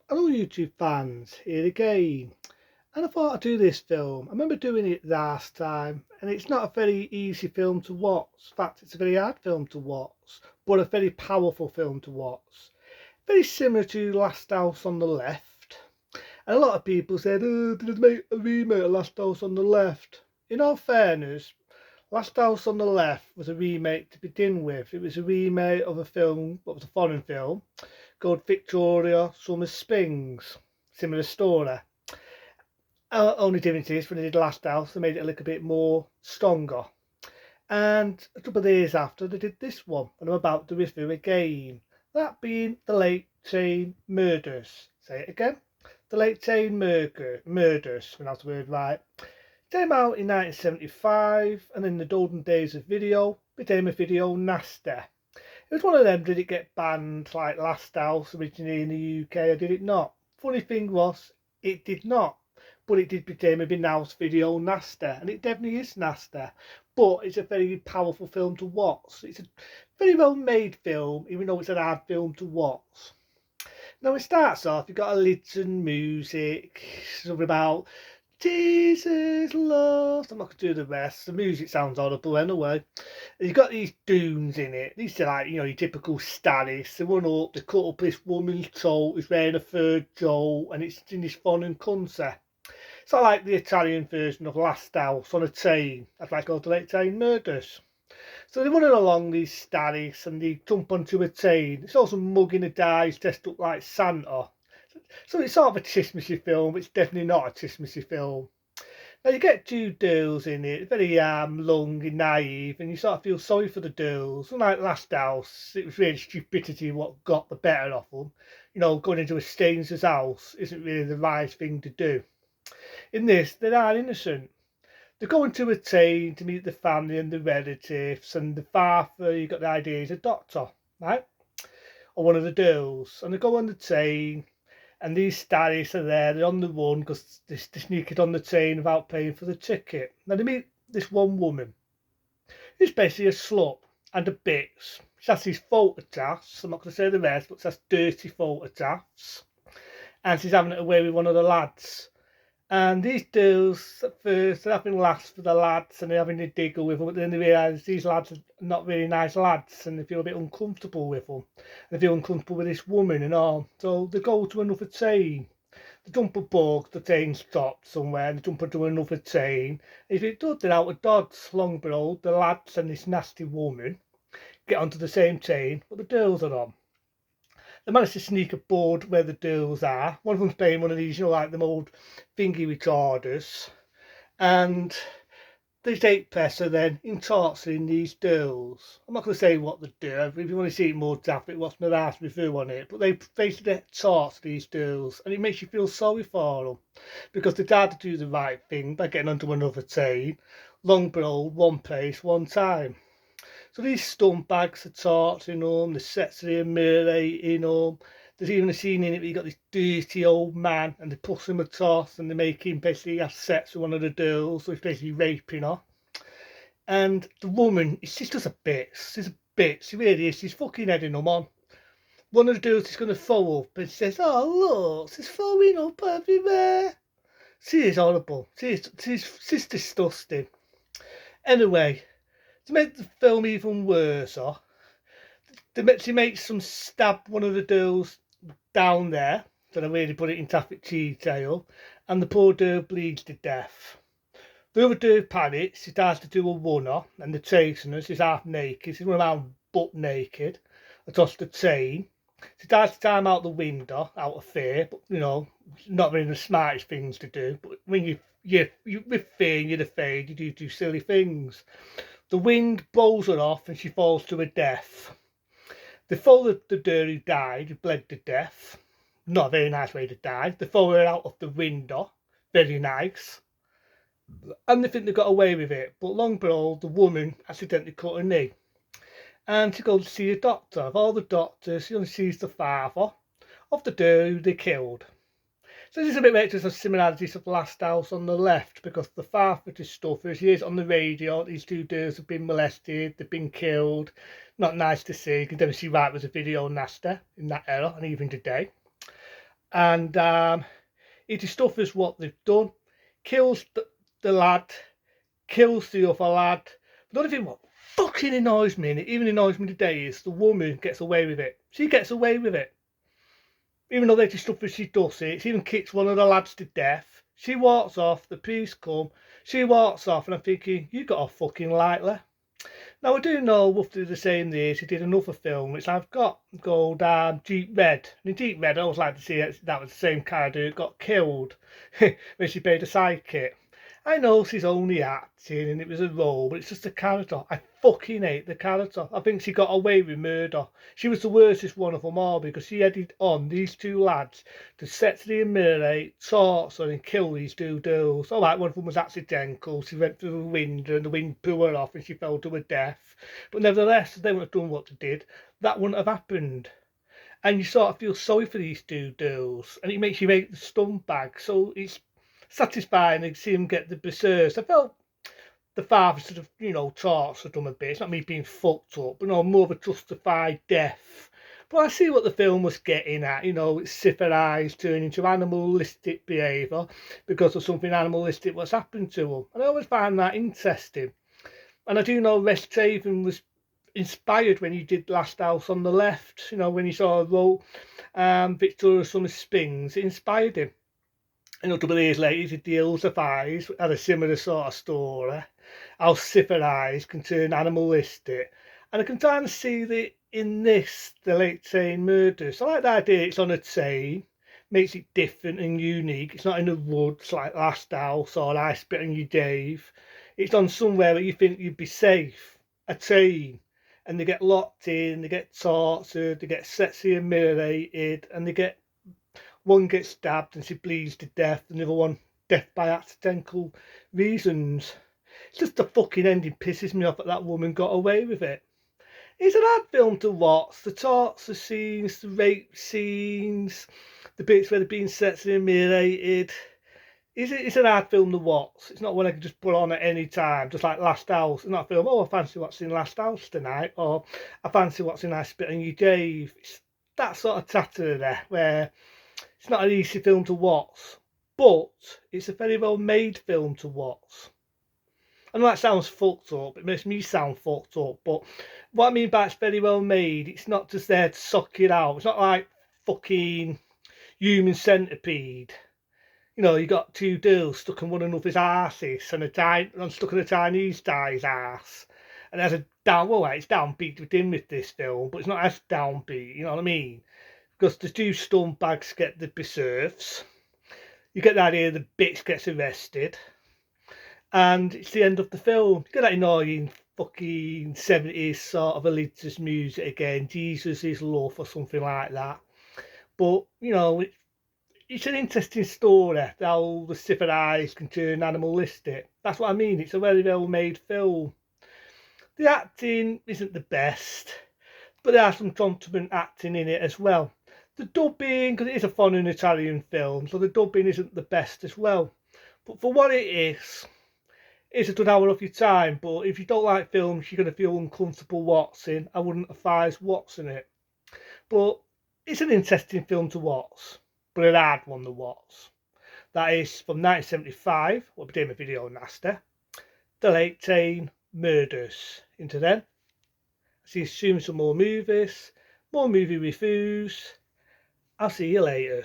Hello YouTube fans, here again. And I thought I'd do this film. I remember doing it last time, and it's not a very easy film to watch. In fact, it's a very hard film to watch, but a very powerful film to watch. Very similar to Last House on the Left. And a lot of people said, oh, did they make a remake of Last House on the Left? In all fairness, Last House on the Left was a remake to begin with. It was a remake of a film, what was a foreign film, called Victoria Summer Springs. Similar story. Only difference is when they did Last House, they made it a little bit more stronger. And a couple of days after, they did this one, and I'm about to review again. That being the Lake Chain Murders. Say it again. The Lake Chain Murders, when that's the word right. Came out in 1975, and in the golden days of video, became a video nasty. It was one of them, did it get banned like Last House originally in the UK, or did it not? Funny thing was, it did not. But it did become a denounced video nasty, and it definitely is nasty. But it's a very powerful film to watch. It's a very well made film, even though it's an hard film to watch. Now it starts off, you've got a little music, something about Jesus loves. I'm not going to do the rest. The music sounds audible anyway. And you've got these dunes in it. These are like, your typical status. They run up, they cut up this woman's throat who's wearing a third jaw, and it's in this foreign country. It's not like the Italian version of Last House on a train. That's like called the Late Train Murders. So they're running along these status and they jump onto a train. It's also mugging a guy dressed up like Santa. So it's sort of a Christmassy film. It's definitely not a Christmassy film. Now you get two girls in it, very young and naive, and you sort of feel sorry for the girls. Unlike Last House, it was really stupidity what got the better of them. Going into a stranger's house isn't really the right thing to do. In this, they are innocent. They're going to a train to meet the family and the relatives, and the father, you got the idea, is a doctor, right? Or one of the girls. And they go on the train, and these status are there, they're on the run because they sneak it on the train without paying for the ticket. Now they meet this one woman who's basically a slut and a bitch. She has these photographs, I'm not going to say the rest, but she has dirty photographs. And she's having it away with one of the lads. And these girls, at first, they're having laughs for the lads and they're having a diggle with them, but then they realise these lads are not really nice lads and they feel a bit uncomfortable with them. They feel uncomfortable with this woman and all. So they go to another train. They jump aboard, the train stops somewhere, and they jump into another train. If it does, they're out of Dodge, Longborough, the lads and this nasty woman get onto the same train, but the girls are on. They managed to sneak aboard where the girls are. One of them's playing one of these, like them old thingy recorders. And they take pressure then in torturing these girls. I'm not going to say what they do. If you want to see it more graphic, watch my last review on it. But they basically torture these girls, and it makes you feel sorry for them because they tried to do the right thing by getting onto another train, Longborough, one place, one time. So these scumbags are torturing them, the sets are humiliating them. There's even a scene in it where you got this dirty old man and they push him across and they make him basically have sex with one of the girls, so he's basically raping her. And the woman, she's just a bitch. She's a bitch. She really is. She's fucking heading them on. One of the girls is going to throw up and says, oh, look, she's throwing up everywhere. She is horrible. She's disgusting. Anyway, to make the film even worse, she makes them stab one of the girls down there, so they really put it in traffic detail, and the poor girl bleeds to death. The other girl panics, she starts to do a runner, and they're chasing her, she's half naked, she's running around butt naked across the train. She starts to climb out the window out of fear, but not really the smartest things to do. But when you with fear and you're afraid, you do silly things. The wind blows her off and she falls to her death. They throw the girl who died, who bled to death. Not a very nice way to die. They throw her out of the window. Very nice. And they think they got away with it. But long behold, the woman accidentally cut her knee. And she goes to see a doctor. Of all the doctors, she only sees the father of the girl who they killed. So this is a bit like just a similarity to the Last House on the Left, because the father discovers he is on the radio, these two girls have been molested, they've been killed. Not nice to see. You can definitely see why it was a video nasty in that era and even today. and he discovers what they've done, kills the lad, kills the other lad. But the only thing what fucking annoys me, and it even annoys me today, is the woman gets away with it. She gets away with it. Even though they discover she does it, she even kicks one of the lads to death. She walks off, the police come, she walks off, and I'm thinking, you got off fucking lightly. Now, I do know roughly the same year she did another film, which I've got, called Deep Red. And in Deep Red, I always like to see that was the same character who got killed when she played a sidekick. I know she's only acting and it was a role, but it's just a character. I fucking hate the character. I think she got away with murder. She was the worstest one of them all because she headed on these two lads to sexually immolate, torture and kill these two girls. All right, one of them was accidental. She went through the wind and the wind blew her off and she fell to her death. But nevertheless, if they wouldn't have done what they did, that wouldn't have happened. And you sort of feel sorry for these two girls, and it makes you hate the scumbag. So it's satisfying to see him get the berserks. I felt the father sort of, tortured them a bit. It's not me being fucked up, but more of a justified death. But I see what the film was getting at. It's civilized turning to animalistic behaviour because of something animalistic was happened to them. And I always find that interesting. And I do know Wes Craven was inspired when he did Last House on the Left. When he saw wrote Victoria Summer Springs, it inspired him. And a couple of years later, he did The Hills of Eyes, had a similar sort of story. How civilized can turn animalistic. And I can kind of see that in this, the Late Train Murders. I like the idea it's on a train, makes it different and unique. It's not in the woods like Last House or I Spit on You, Dave. It's on somewhere where you think you'd be safe, a train. And they get locked in, they get tortured, they get sexually mutilated, and one gets stabbed and she bleeds to death, and the other one death by accidental reasons. It's just the fucking ending pisses me off that that woman got away with it. It's an hard film to watch. The torture scenes, the rape scenes, the bits where they're being sexually mutilated. It's an hard film to watch. It's not one I can just put on at any time, just like Last House. It's not a film, I fancy watching Last House tonight, or I fancy watching I Spit on You, Dave. It's that sort of tatter there, where it's not an easy film to watch, but it's a very well made film to watch. I know that sounds fucked up, it makes me sound fucked up, but what I mean by it's very well made, it's not just there to suck it out. It's not like fucking Human Centipede. You got two girls stuck in one another's arses and stuck in a Chinese guy's arse. And there's a it's downbeat within with this film, but it's not as downbeat, you know what I mean? Because the two scumbags get the berserks. You get the idea the bitch gets arrested. And it's the end of the film. You get that annoying fucking 70s sort of elitist music again. Jesus is love or something like that. But, it's an interesting story, how the civilized can turn animalistic. That's what I mean. It's a very well made film. The acting isn't the best, but there are some competent acting in it as well. The dubbing, because it is a foreign Italian film, so the dubbing isn't the best as well. But for what it is, it's a good hour of your time. But if you don't like films, you're going to feel uncomfortable watching. I wouldn't advise watching it. But it's an interesting film to watch, but a hard one to watch. That is from 1975, what became a video nasty. The Late Train Murders. Into then, see you soon some more movies, more movie reviews. I'll see you later.